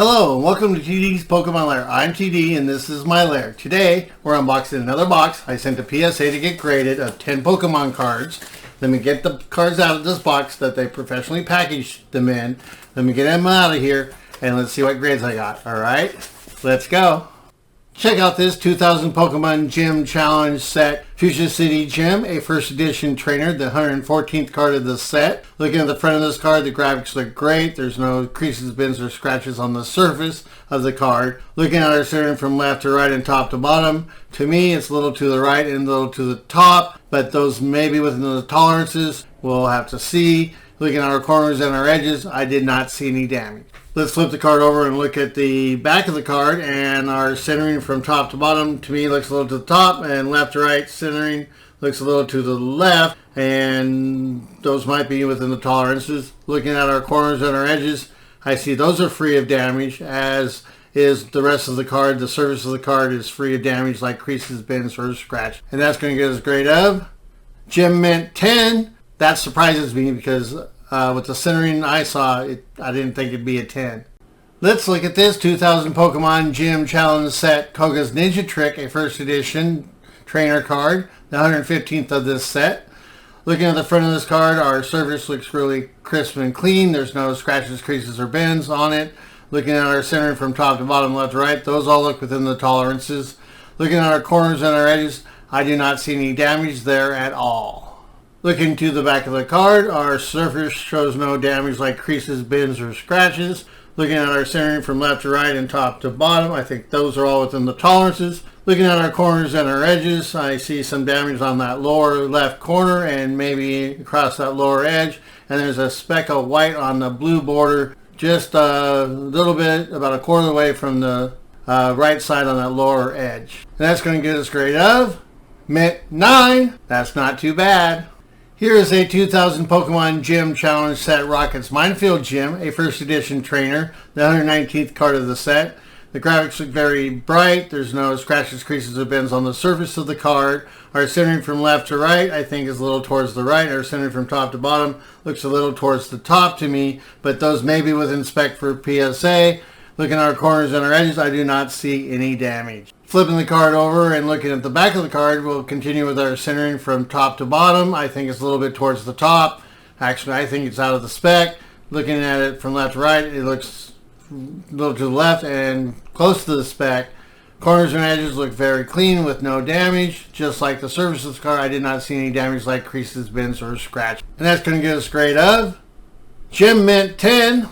Hello and welcome to TD's Pokemon Lair. I'm TD and this is my lair. Today we're unboxing another box. I sent a PSA to get graded of 10 Pokemon cards. Let me get the cards out of this box that they professionally packaged them in. Let me get them out of here and let's see what grades I got. Alright, let's go. Check out this 2000 Pokemon Gym Challenge set. Fuchsia City Gym, a first edition trainer, the 114th card of the set. Looking at the front of this card, the graphics look great. There's no creases, bends, or scratches on the surface of the card. Looking at our centering from left to right and top to bottom, to me it's a little to the right and a little to the top, but those may be within the tolerances. We'll have to see. Looking at our corners and our edges, I did not see any damage. Let's flip the card over and look at the back of the card, and our centering from top to bottom to me looks a little to the top, and left to right centering looks a little to the left, and those might be within the tolerances. Looking at our corners and our edges, I see those are free of damage, as is the rest of the card. The surface of the card is free of damage like creases, bends, or scratch. And that's going to get us a grade of Gym Mint 10. That surprises me because with the centering I saw, I didn't think it'd be a 10. Let's look at this 2000 Pokemon Gym Challenge set, Koga's Ninja Trick, a first edition trainer card, the 115th of this set. Looking at the front of this card, our surface looks really crisp and clean. There's no scratches, creases, or bends on it. Looking at our centering from top to bottom, left to right, those all look within the tolerances. Looking at our corners and our edges, I do not see any damage there at all. Looking to the back of the card, our surface shows no damage like creases, bends, or scratches. Looking at our centering from left to right and top to bottom, I think those are all within the tolerances. Looking at our corners and our edges, I see some damage on that lower left corner and maybe across that lower edge. And there's a speck of white on the blue border, just a little bit, about a quarter away from the right side on that lower edge. And that's going to get us a grade of Mint 9. That's not too bad. Here is a 2000 Pokemon Gym Challenge set, Rocket's Minefield Gym, a first edition trainer, the 119th card of the set. The graphics look very bright. There's no scratches, creases, or bends on the surface of the card. Our centering from left to right, I think, is a little towards the right. Our centering from top to bottom looks a little towards the top to me, but those may be within spec for PSA. Looking at our corners and our edges, I do not see any damage. Flipping the card over and looking at the back of the card, we'll continue with our centering from top to bottom. I think it's a little bit towards the top. Actually, I think it's out of the spec. Looking at it from left to right, it looks a little to the left and close to the spec. Corners and edges look very clean with no damage. Just like the surface of the card, I did not see any damage like creases, bends, or scratch. And that's going to get us a grade of Gym Mint 10.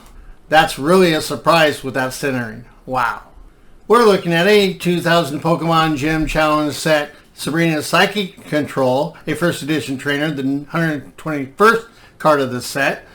That's really a surprise with that centering. Wow. We're looking at a 2000 Pokemon Gym Challenge set, Sabrina Psychic Control, a first edition trainer, the 121st card of the set.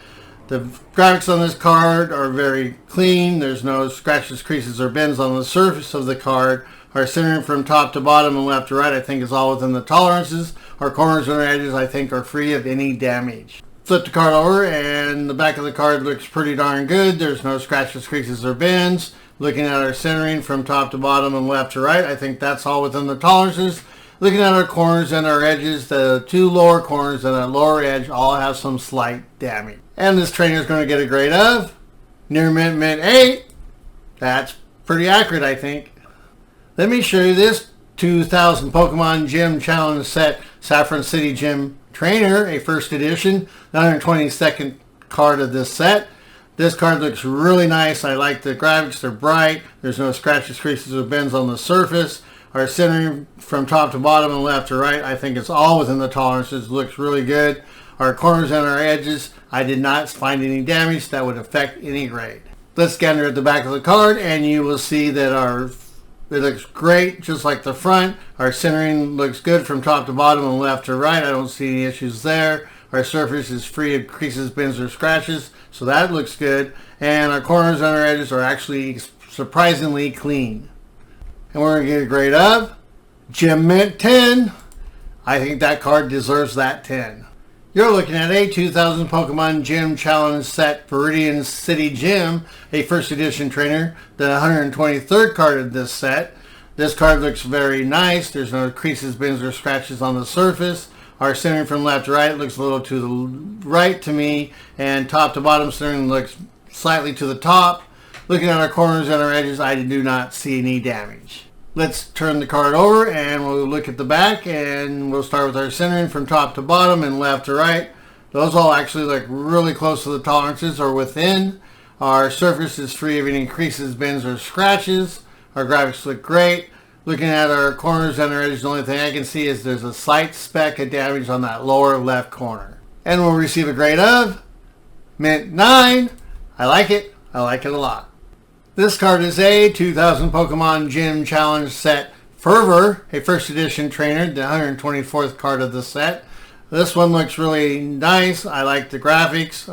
The graphics on this card are very clean. There's no scratches, creases, or bends on the surface of the card. Our centering from top to bottom and left to right, I think, is all within the tolerances. Our corners and our edges, I think, are free of any damage. Flip the card over and the back of the card looks pretty darn good. There's no scratches, creases, or bends. Looking at our centering from top to bottom and left to right, I think that's all within the tolerances. Looking at our corners and our edges, the two lower corners and that lower edge all have some slight damage. And this trainer is going to get a grade of Near Mint 8. That's pretty accurate, I think. Let me show you this 2000 Pokemon Gym Challenge set, Saffron City Gym Trainer, a first edition, the 122nd card of this set. This card looks really nice. I like the graphics. They're bright. There's no scratches, creases, or bends on the surface. Our centering from top to bottom and left to right, I think it's all within the tolerances. Looks really good. Our corners and our edges, I did not find any damage that would affect any grade. Let's gander at the back of the card and you will see that it looks great, just like the front. Our centering looks good from top to bottom and left to right. I don't see any issues there. Our surface is free of creases, bends, or scratches, so that looks good. And our corners and our edges are actually surprisingly clean. And we're going to get a grade of Gym Mint 10. I think that card deserves that 10. You're looking at a 2000 Pokemon Gym Challenge set, Viridian City Gym, a first edition trainer, the 123rd card of this set. This card looks very nice. There's no creases, bends, or scratches on the surface. Our centering from left to right looks a little to the right to me, and top to bottom centering looks slightly to the top. Looking at our corners and our edges, I do not see any damage. Let's turn the card over and we'll look at the back, and we'll start with our centering from top to bottom and left to right. Those all actually look really close to the tolerances or within. Our surface is free of any creases, bends, or scratches. Our graphics look great. Looking at our corners and our edges, the only thing I can see is there's a slight speck of damage on that lower left corner. And we'll receive a grade of Mint 9. I like it. I like it a lot. This card is a 2000 Pokemon Gym Challenge set Fervor, a first edition trainer, the 124th card of the set. This one looks really nice. I like the graphics.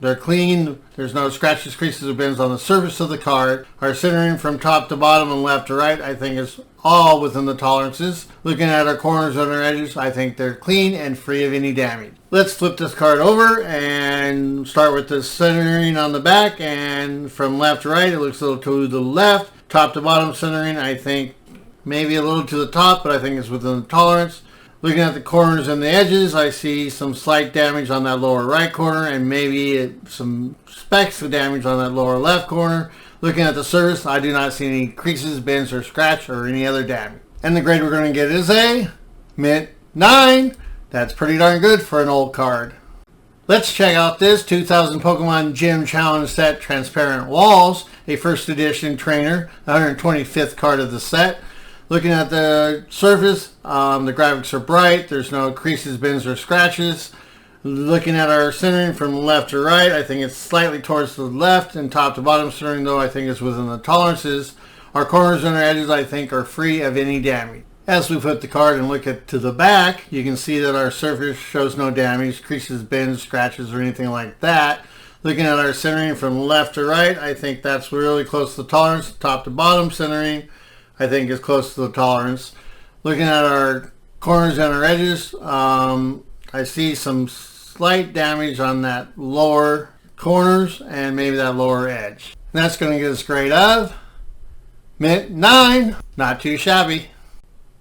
They're clean. There's no scratches, creases, or bends on the surface of the card. Our centering from top to bottom and left to right, I think, is all within the tolerances. Looking at our corners and our edges, I think they're clean and free of any damage. Let's flip this card over and start with the centering on the back. And from left to right, it looks a little to the left. Top to bottom centering, I think maybe a little to the top, but I think it's within the tolerance. Looking at the corners and the edges, I see some slight damage on that lower right corner and maybe some specks of damage on that lower left corner. Looking at the surface, I do not see any creases, bends, or scratch or any other damage. And the grade we're going to get is a Mint 9. That's pretty darn good for an old card. Let's check out this 2000 Pokemon Gym Challenge set Transparent Walls, a first edition trainer, 125th card of the set. Looking at the surface, the graphics are bright. There's no creases, bends, or scratches. Looking at our centering from left to right, I think it's slightly towards the left, and top to bottom centering, though, I think is within the tolerances. Our corners and our edges, I think, are free of any damage. As we flip the card and look at to the back, you can see that our surface shows no damage, creases, bends, scratches, or anything like that. Looking at our centering from left to right, I think that's really close to the tolerance. Top to bottom centering, I think, is close to the tolerance. Looking at our corners and our edges, I see some slight damage on that lower corners and maybe that lower edge. And that's going to get us a grade of Mint 9. Not too shabby.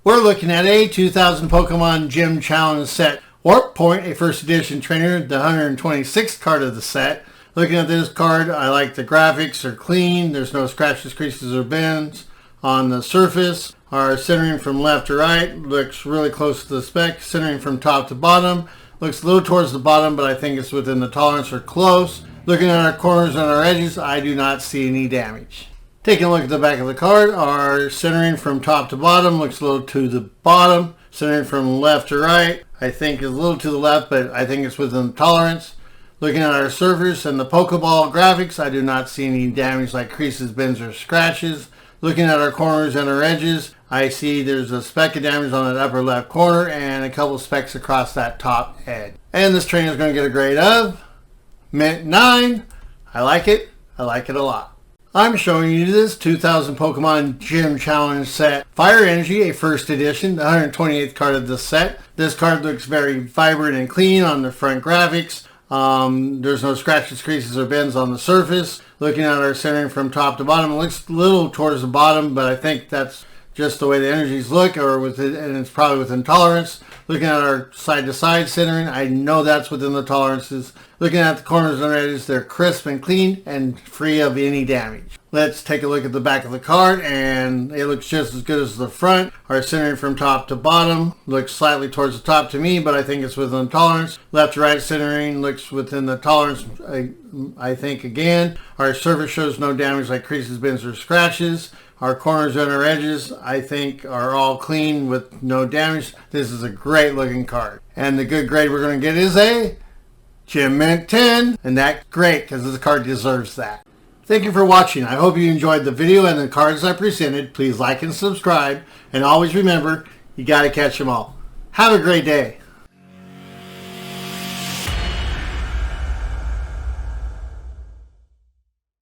We're looking at a 2000 Pokemon Gym Challenge set Warp Point, a first edition trainer, the 126th card of the set. Looking at this card, I like the graphics. They're clean. There's no scratches, creases, or bends on the surface. Our centering from left to right looks really close to the spec. Centering from top to bottom looks a little towards the bottom, but I think it's within the tolerance or close. Looking at our corners and our edges, I do not see any damage. Taking a look at the back of the card, our centering from top to bottom looks a little to the bottom. Centering from left to right, I think is a little to the left, but I think it's within the tolerance. Looking at our surface and the Pokeball graphics, I do not see any damage like creases, bends, or scratches. Looking at our corners and our edges, I see there's a speck of damage on that upper left corner and a couple specks across that top edge. And this trainer is going to get a grade of Mint 9. I like it. I like it a lot. I'm showing you this 2000 Pokemon Gym Challenge set Fire Energy, a first edition, the 128th card of this set. This card looks very vibrant and clean on the front graphics. There's no scratches, creases, or bends on the surface. Looking at our centering from top to bottom, it looks a little towards the bottom, but I think that's just the way the energies look, and it's probably within tolerance. Looking at our side-to-side centering, I know that's within the tolerances. Looking at the corners and edges, they're crisp and clean and free of any damage. Let's take a look at the back of the card, and it looks just as good as the front. Our centering from top to bottom looks slightly towards the top to me, but I think it's within tolerance. Left to right centering looks within the tolerance, I think, again. Our surface shows no damage like creases, bends, or scratches. Our corners and our edges, I think, are all clean with no damage. This is a great looking card. And the good grade we're going to get is a Gym Mint 10. And that's great because this card deserves that. Thank you for watching. I hope you enjoyed the video and the cards I presented. Please like and subscribe. And always remember, you got to catch them all. Have a great day.